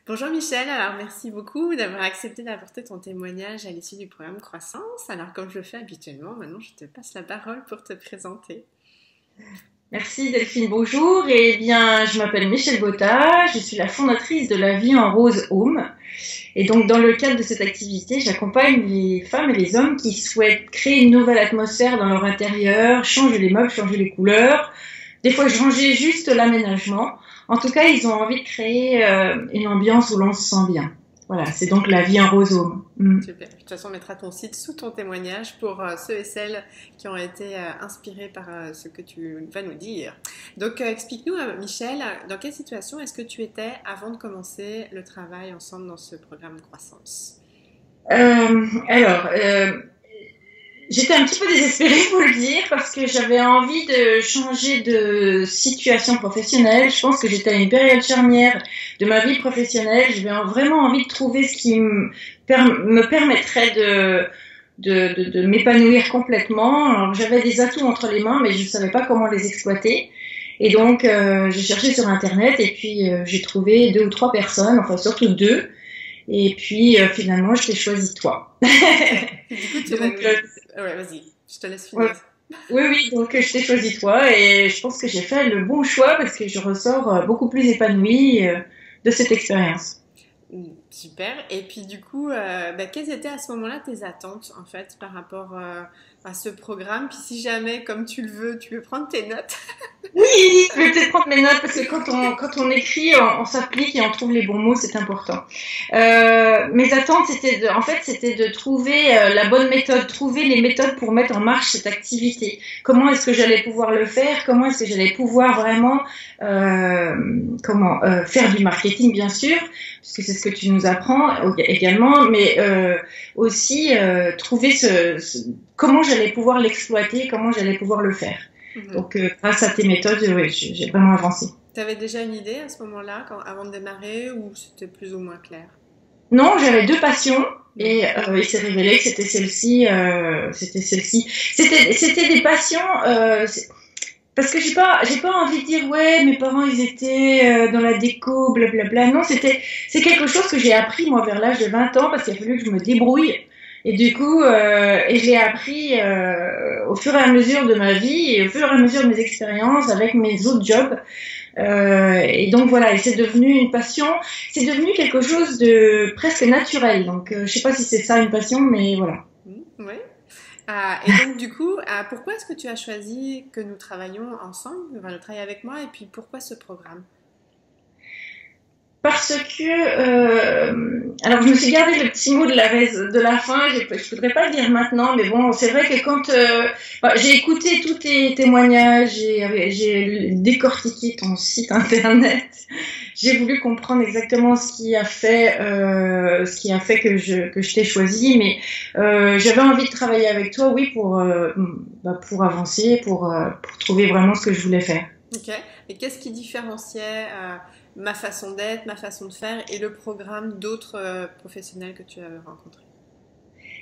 Bonjour Michel, alors merci beaucoup d'avoir accepté d'apporter ton témoignage à l'issue du programme Croissance. Alors comme je le fais habituellement, maintenant je te passe la parole pour te présenter. Merci Delphine, bonjour. Eh bien, je m'appelle Michèle Botta, je suis la fondatrice de La Vie en Rose Home. Et donc, dans le cadre de cette activité, j'accompagne les femmes et les hommes qui souhaitent créer une nouvelle atmosphère dans leur intérieur, changer les meubles, changer les couleurs. Des fois, changer juste l'aménagement. En tout cas, ils ont envie de créer une ambiance où l'on se sent bien. Voilà, c'est donc La Vie en Rose Home. Super. De toute façon, on mettra ton site sous ton témoignage pour ceux et celles qui ont été inspirés par ce que tu vas nous dire. Donc, explique-nous, Michel, dans quelle situation est-ce que tu étais avant de commencer le travail ensemble dans ce programme de croissance? Alors, j'étais un petit peu désespérée, faut le dire, parce que j'avais envie de changer de situation professionnelle. Je pense que j'étais à une période charnière de ma vie professionnelle. J'avais vraiment envie de trouver ce qui me permettrait de m'épanouir complètement. Alors, j'avais des atouts entre les mains, mais je ne savais pas comment les exploiter. Et donc, j'ai cherché sur Internet et puis j'ai trouvé 2 ou 3 personnes, enfin surtout 2. Et puis, finalement, je t'ai choisi toi. Du coup, tu vas Donc, nous... Ouais, vas-y, je te laisse ouais. finir. Oui, donc je t'ai choisi toi et je pense que j'ai fait le bon choix parce que je ressors beaucoup plus épanouie de cette expérience. Super. Et puis du coup, quelles étaient à ce moment-là tes attentes en fait par rapport à ce programme? Puis si jamais, comme tu le veux, tu veux prendre tes notes. Oui, je vais peut-être prendre mes notes parce que quand on écrit, on s'applique et on trouve les bons mots, c'est important. Mes attentes, c'était de trouver la bonne méthode, trouver les méthodes pour mettre en marche cette activité. Comment est-ce que j'allais pouvoir le faire? Comment est-ce que j'allais pouvoir vraiment faire du marketing, bien sûr, puisque c'est ce que tu nous apprends également, mais aussi trouver comment j'allais pouvoir l'exploiter, comment j'allais pouvoir le faire. Donc, grâce à tes méthodes, oui, j'ai vraiment avancé. Tu avais déjà une idée à ce moment-là, avant de démarrer, ou c'était plus ou moins clair? Non, j'avais 2 passions et il s'est révélé que c'était celle-ci. C'était des passions. Parce que j'ai pas envie de dire ouais, mes parents ils étaient dans la déco, blablabla. Non, c'est quelque chose que j'ai appris moi vers l'âge de 20 ans parce qu'il a fallu que je me débrouille. Et du coup, et je l'ai appris au fur et à mesure de ma vie et au fur et à mesure de mes expériences avec mes autres jobs. Et donc voilà, et c'est devenu une passion, c'est devenu quelque chose de presque naturel. Donc je sais pas si c'est ça une passion, mais voilà. Oui. Et donc du coup, pourquoi est-ce que tu as choisi que nous travaillions ensemble, enfin, de travailler avec moi, et puis pourquoi ce programme? Parce que, alors je me suis gardé le petit mot de la fin, je voudrais pas le dire maintenant, mais bon, c'est vrai que quand j'ai écouté tous tes témoignages, j'ai décortiqué ton site internet, j'ai voulu comprendre exactement ce qui a fait que je t'ai choisi, mais j'avais envie de travailler avec toi, oui, pour avancer, pour trouver vraiment ce que je voulais faire. Ok. Et qu'est-ce qui différenciait ma façon d'être, ma façon de faire et le programme d'autres professionnels que tu as rencontrés?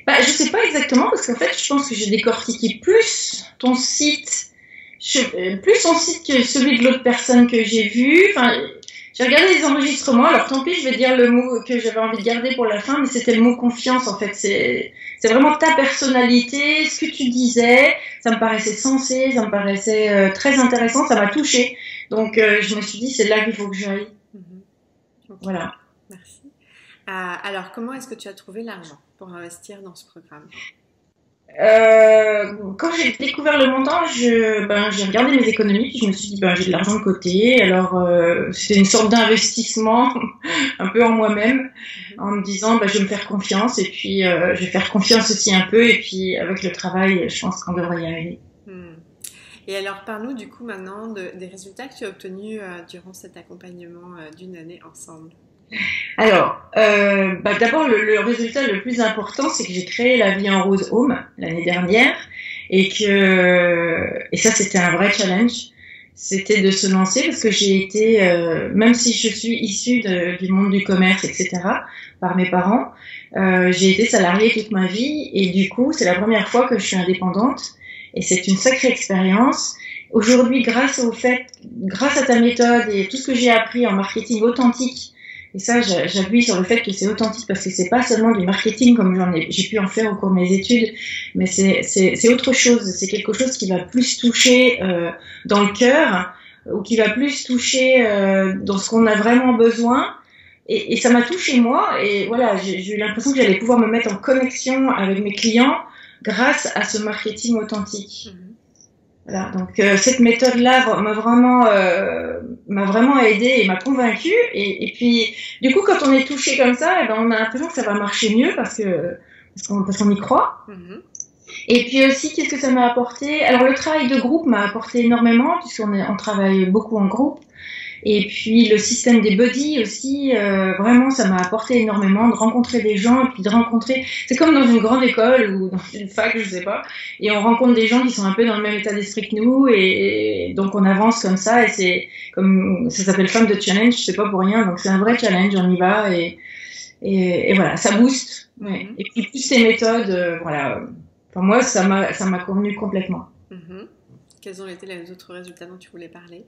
Je sais pas exactement parce qu'en fait, je pense que j'ai décortiqué plus ton site, plus ton site que celui de l'autre personne que j'ai vu. Enfin, j'ai regardé les enregistrements. Alors tant pis, je vais dire le mot que j'avais envie de garder pour la fin, mais c'était le mot confiance. En fait, c'est vraiment ta personnalité, ce que tu disais. Ça me paraissait sensé, ça me paraissait très intéressant, ça m'a touchée. Donc je me suis dit, c'est là qu'il faut que j'aille. Ok, Voilà. merci. Alors, comment est-ce que tu as trouvé l'argent pour investir dans ce programme? Quand j'ai découvert le montant, j'ai regardé mes économies, puis je me suis dit, j'ai de l'argent de côté. Alors, c'était une sorte d'investissement, un peu en moi-même, en me disant, je vais me faire confiance, et puis je vais faire confiance aussi un peu, et puis avec le travail, je pense qu'on devrait y arriver. Et alors, parle-nous du coup maintenant des résultats que tu as obtenus durant cet accompagnement d'une année ensemble. Alors, d'abord, le résultat le plus important, c'est que j'ai créé La Vie en Rose Home l'année dernière et ça, c'était un vrai challenge. C'était de se lancer parce que j'ai été, même si je suis issue du monde du commerce, etc., par mes parents, j'ai été salariée toute ma vie et du coup, c'est la première fois que je suis indépendante et c'est une sacrée expérience. Aujourd'hui, grâce à ta méthode et tout ce que j'ai appris en marketing authentique, Et ça, j'appuie sur le fait que c'est authentique parce que c'est pas seulement du marketing comme j'ai pu en faire au cours de mes études, mais c'est autre chose. C'est quelque chose qui va plus toucher dans le cœur ou qui va plus toucher dans ce qu'on a vraiment besoin. Et ça m'a touché moi. Et voilà, j'ai eu l'impression que j'allais pouvoir me mettre en connexion avec mes clients grâce à ce marketing authentique. Voilà, donc cette méthode-là m'a vraiment aidée et m'a convaincue. Et puis, du coup, quand on est touché comme ça, eh ben, on a l'impression que ça va marcher mieux parce qu'on y croit. Et puis aussi, qu'est-ce que ça m'a apporté? Alors, le travail de groupe m'a apporté énormément puisqu'on travaille beaucoup en groupe. Et puis le système des buddies aussi, vraiment, ça m'a apporté énormément de rencontrer des gens et puis de rencontrer. C'est comme dans une grande école ou dans une fac, je sais pas, et on rencontre des gens qui sont un peu dans le même état d'esprit que nous et donc on avance comme ça et c'est comme ça s'appelle Femme de Challenge, je sais pas pour rien, donc c'est un vrai challenge, on y va et voilà, ça booste. Ouais. Et puis plus ces méthodes, voilà. Enfin moi, ça m'a convenu complètement. Quels ont été les autres résultats dont tu voulais parler?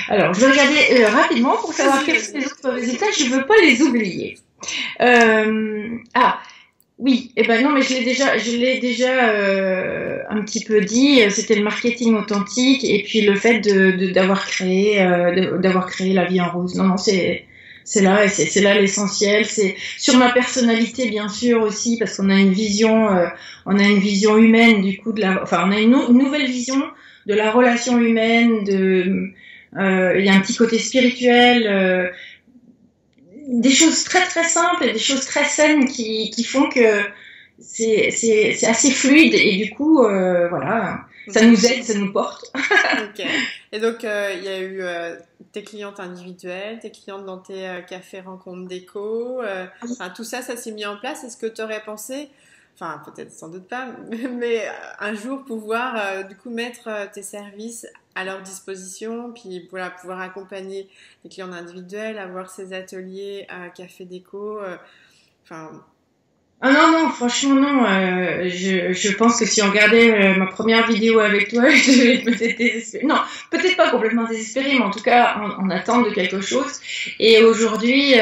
Alors, je vais regarder rapidement pour savoir quels sont les autres résultats. Je ne veux pas les oublier. Oui, eh ben non, mais je l'ai déjà un petit peu dit. C'était le marketing authentique et puis le fait d'avoir créé la vie en rose. Non, c'est là, et c'est là l'essentiel. C'est sur ma personnalité, bien sûr aussi, parce qu'on a une vision humaine du coup on a une nouvelle vision de la relation humaine, il y a un petit côté spirituel, des choses très très simples et des choses très saines qui font que c'est assez fluide et du coup voilà, ça nous aide, ça nous porte. Ok. Et donc il y a eu tes clientes individuelles, tes clientes dans tes cafés rencontres déco, tout ça s'est mis en place. Est-ce que tu aurais pensé, enfin peut-être sans doute pas, mais un jour pouvoir du coup mettre tes services à leur disposition, puis voilà, pouvoir accompagner les clients individuels, avoir ces ateliers à café déco, Ah non, franchement non. Je pense que si on regardait ma première vidéo avec toi, je devais peut-être désespérer. Non, peut-être pas complètement désespérée, mais en tout cas en attente de quelque chose. Et aujourd'hui,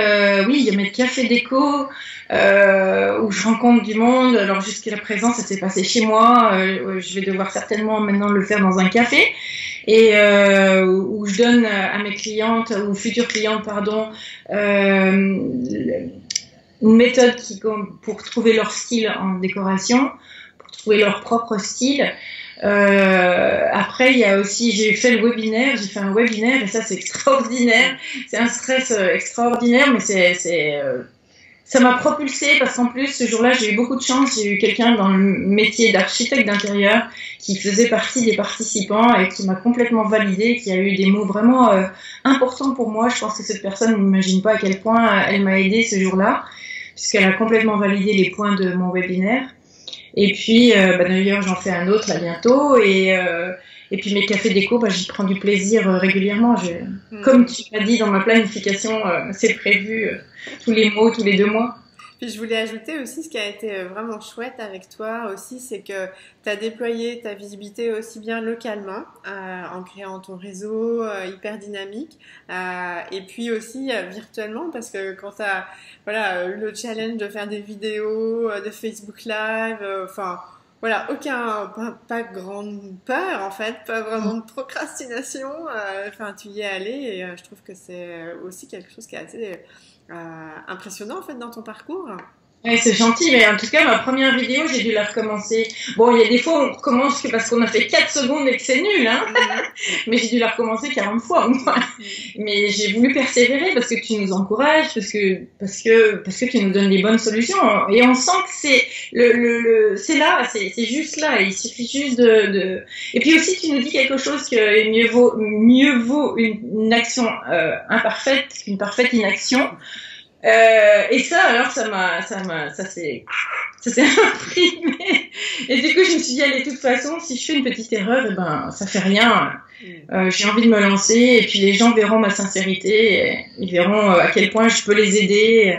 oui, il y a mes cafés déco où je rencontre du monde. Alors jusqu'à présent, ça s'est passé chez moi. Je vais devoir certainement maintenant le faire dans un café. Et où je donne à mes clientes ou futures clientes, pardon, une méthode pour trouver leur style en décoration, pour trouver leur propre style. Après, il y a aussi, j'ai fait un webinaire et ça c'est extraordinaire. C'est un stress extraordinaire, mais ça m'a propulsée parce qu'en plus ce jour-là j'ai eu beaucoup de chance. J'ai eu quelqu'un dans le métier d'architecte d'intérieur qui faisait partie des participants et qui m'a complètement validée, qui a eu des mots vraiment importants pour moi. Je pense que cette personne n'imagine pas à quel point elle m'a aidée ce jour-là, puisqu'elle a complètement validé les points de mon webinaire. Et puis, d'ailleurs, j'en fais un autre là bientôt. Et puis mes cafés déco, j'y prends du plaisir régulièrement. Comme tu m'as dit dans ma planification, c'est prévu tous les mois, tous les 2 mois. Puis je voulais ajouter aussi ce qui a été vraiment chouette avec toi aussi, c'est que tu as déployé ta visibilité aussi bien localement en créant ton réseau hyper dynamique et puis aussi virtuellement parce que quand tu as eu le challenge de faire des vidéos, de Facebook Live, voilà, pas grande peur en fait, pas vraiment de procrastination, tu y es allé et je trouve que c'est aussi quelque chose qui est assez impressionnant en fait dans ton parcours. Ouais, c'est gentil, mais en tout cas, ma première vidéo, j'ai dû la recommencer. Bon, il y a des fois, on recommence parce qu'on a fait 4 secondes et que c'est nul, hein. Mais j'ai dû la recommencer 40 fois, moi. Mais j'ai voulu persévérer parce que tu nous encourages, parce que tu nous donnes les bonnes solutions. Et on sent que c'est là, c'est juste là. Il suffit juste Et puis aussi, tu nous dis quelque chose que mieux vaut une action imparfaite qu'une parfaite inaction. Et ça, alors, ça s'est imprimé. Et du coup, je me suis dit, allez, de toute façon, si je fais une petite erreur, ça fait rien. J'ai envie de me lancer, et puis les gens verront ma sincérité, et ils verront à quel point je peux les aider.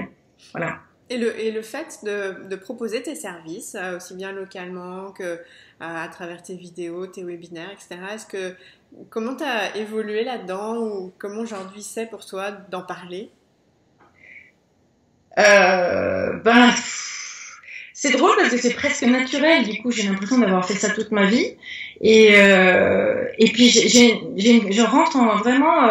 Voilà. Et le fait de proposer tes services, aussi bien localement que à travers tes vidéos, tes webinaires, etc. Comment tu as évolué là-dedans ou comment aujourd'hui c'est pour toi d'en parler? Ben, c'est drôle parce que c'est presque naturel. Du coup, j'ai l'impression d'avoir fait ça toute ma vie. Et puis, je rentre en vraiment.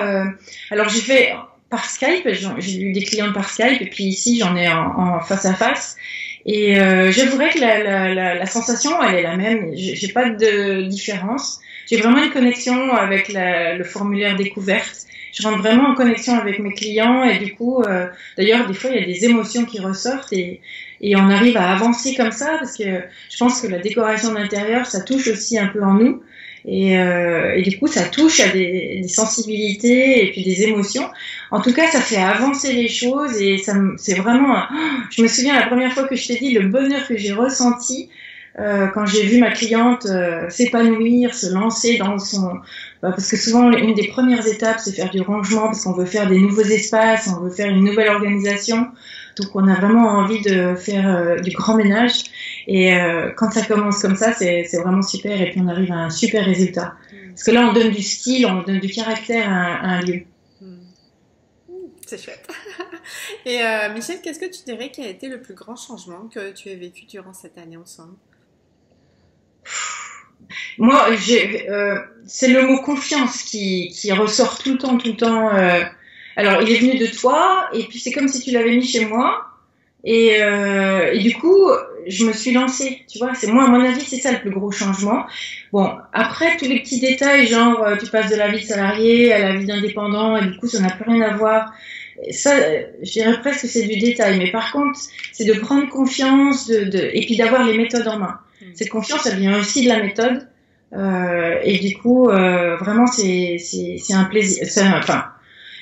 Alors, j'ai fait par Skype. J'ai eu des clients par Skype. Et puis ici, j'en ai en face à face. Et j'avouerais que la sensation, elle est la même. J'ai pas de différence. J'ai vraiment une connexion avec le formulaire découverte. Je rentre vraiment en connexion avec mes clients et du coup, d'ailleurs, des fois, il y a des émotions qui ressortent et on arrive à avancer comme ça parce que je pense que la décoration d'intérieur, ça touche aussi un peu en nous et du coup, ça touche à des sensibilités et puis des émotions. En tout cas, ça fait avancer les choses et c'est vraiment. Je me souviens la première fois que je t'ai dit le bonheur que j'ai ressenti. Quand j'ai vu ma cliente s'épanouir, se lancer dans parce que souvent une des premières étapes c'est faire du rangement parce qu'on veut faire des nouveaux espaces, on veut faire une nouvelle organisation, donc on a vraiment envie de faire du grand ménage et quand ça commence comme ça c'est vraiment super et puis on arrive à un super résultat parce que là on donne du style, on donne du caractère à un lieu. C'est chouette. Et Michel, qu'est-ce que tu dirais qui a été le plus grand changement que tu as vécu durant cette année ensemble? Moi, c'est le mot confiance qui ressort tout le temps. Alors, il est venu de toi, et puis c'est comme si tu l'avais mis chez moi, et du coup, je me suis lancée. Tu vois, c'est moi, à mon avis, c'est ça le plus gros changement. Bon, après tous les petits détails, genre tu passes de la vie de salarié à la vie d'indépendant, et du coup, ça n'a plus rien à voir. Ça, je dirais presque que c'est du détail, mais par contre, c'est de prendre confiance, et puis d'avoir les méthodes en main. Cette confiance, elle vient aussi de la méthode. Et du coup, vraiment, c'est un plaisir. Enfin,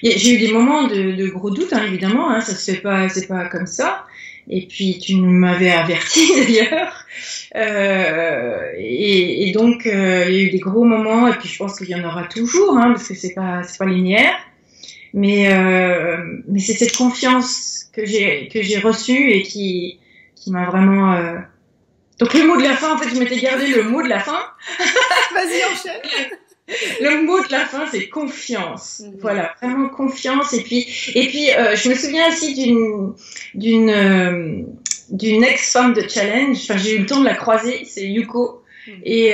j'ai eu des moments de gros doutes, hein, évidemment. Hein, ça se fait pas, c'est pas comme ça. Et puis, tu m'avais averti d'ailleurs. Et donc, il y a eu des gros moments. Et puis, je pense qu'il y en aura toujours, hein, parce que c'est pas linéaire. Mais c'est cette confiance que j'ai reçue et qui m'a vraiment. Donc le mot de la fin, en fait, je m'étais gardé le mot de la fin. Vas-y, enchaîne. Le mot de la fin, c'est confiance. Voilà, vraiment confiance. Et puis, je me souviens aussi d'une ex-femme de challenge. Enfin, j'ai eu le temps de la croiser. C'est Yuko. Et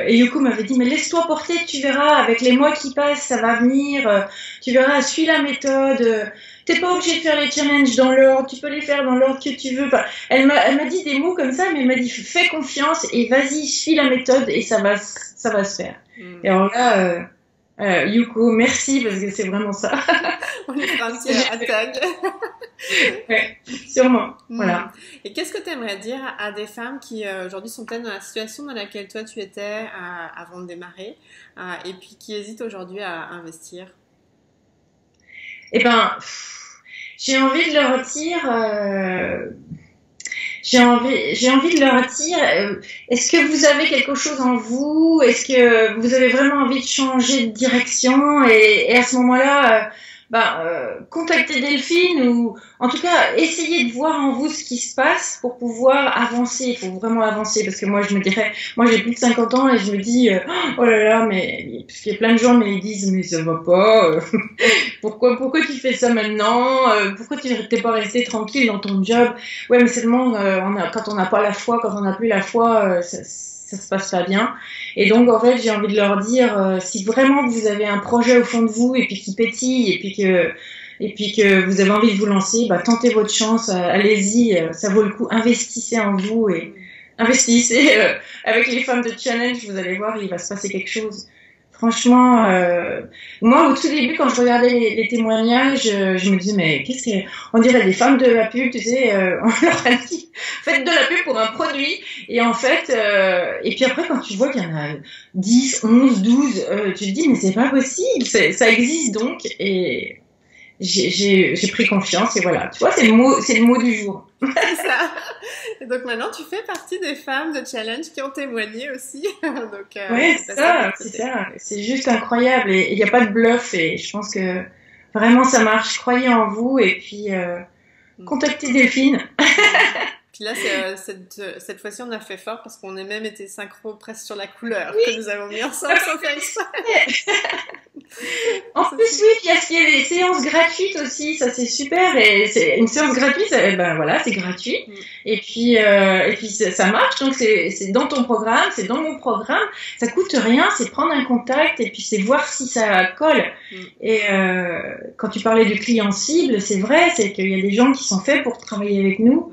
Yuko m'avait dit, mais laisse-toi porter, tu verras, avec les mois qui passent, ça va venir. Tu verras, suis la méthode. T'es pas obligé de faire les challenges dans l'ordre, tu peux les faire dans l'ordre que tu veux. Enfin, elle m'a dit des mots comme ça, mais elle m'a dit fais confiance et vas-y, suis la méthode et ça va se faire. Et alors là, Yuko, merci parce que c'est vraiment ça. On lui fera un petit hashtag. Ouais, sûrement. Voilà. Et qu'est-ce que tu aimerais dire à des femmes qui aujourd'hui sont peut-être dans la situation dans laquelle toi tu étais avant de démarrer et puis qui hésitent aujourd'hui à investir? Eh ben, j'ai envie de leur dire, est-ce que vous avez quelque chose en vous? Est-ce que vous avez vraiment envie de changer de direction? Et à ce moment-là, contactez Delphine ou en tout cas essayez de voir en vous ce qui se passe pour pouvoir avancer. Il faut vraiment avancer parce que moi je me dirais, moi j'ai plus de 50 ans et je me dis oh là là, mais parce qu'il y a plein de gens mais ils disent mais ça va pas, pourquoi tu fais ça maintenant, pourquoi tu t'es pas resté tranquille dans ton job? Ouais, mais seulement quand on n'a pas la foi, quand on n'a plus la foi, ça se passe pas bien. Et donc, en fait, j'ai envie de leur dire, si vraiment vous avez un projet au fond de vous et puis qui pétille et puis que vous avez envie de vous lancer, tentez votre chance, allez-y, ça vaut le coup, investissez en vous et investissez avec les femmes de challenge, vous allez voir, il va se passer quelque chose. Franchement, moi, au tout début, quand je regardais les témoignages, je me disais, mais on dirait des femmes de la pub, tu sais, on leur a dit, faites de la pub pour un produit. Et en fait, et puis après, quand tu vois qu'il y en a 10, 11, 12, tu te dis, mais c'est pas possible, ça existe donc. Et j'ai pris confiance et voilà. Tu vois, c'est le mot du jour. C'est ça. Et donc maintenant, tu fais partie des femmes de challenge qui ont témoigné aussi. Donc, ouais, c'est ça. C'est juste incroyable et il n'y a pas de bluff et je pense que vraiment ça marche. Croyez en vous et puis contactez Delphine. Puis là, cette fois-ci, on a fait fort parce qu'on a même été synchro presque sur la couleur que nous avons mis ensemble sans faire exprès. En plus, oui, puis il y a les séances gratuites aussi, ça c'est super. Et c'est une séance gratuite, ben voilà, c'est gratuit. Et puis ça marche, donc c'est dans ton programme, c'est dans mon programme. Ça coûte rien, c'est prendre un contact et puis c'est voir si ça colle. Et quand tu parlais du client cible, c'est vrai, c'est qu'il y a des gens qui sont faits pour travailler avec nous.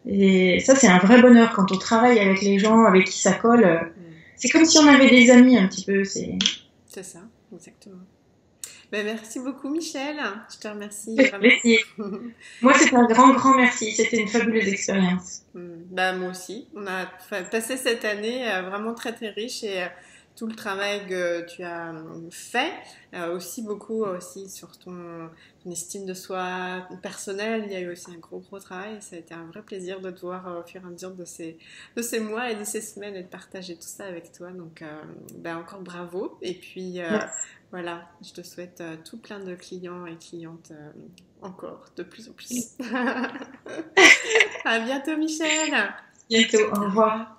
Et ça, c'est un vrai bonheur quand on travaille avec les gens avec qui ça colle. C'est comme si on avait des amis un petit peu. C'est ça, exactement. Ben, merci beaucoup, Michel. Je te remercie. Merci. Moi, c'est un grand merci. C'était une fabuleuse expérience. Ben, moi aussi. On a passé cette année vraiment très, très riche et tout le travail que tu as fait, aussi beaucoup aussi sur ton estime de soi personnelle. Il y a eu aussi un gros travail. Ça a été un vrai plaisir de te voir au fur et à mesure de ces mois et de ces semaines et de partager tout ça avec toi. Donc, ben, encore bravo. Et puis, voilà, je te souhaite tout plein de clients et clientes encore, de plus en plus. À bientôt, Michel. Bientôt, au revoir.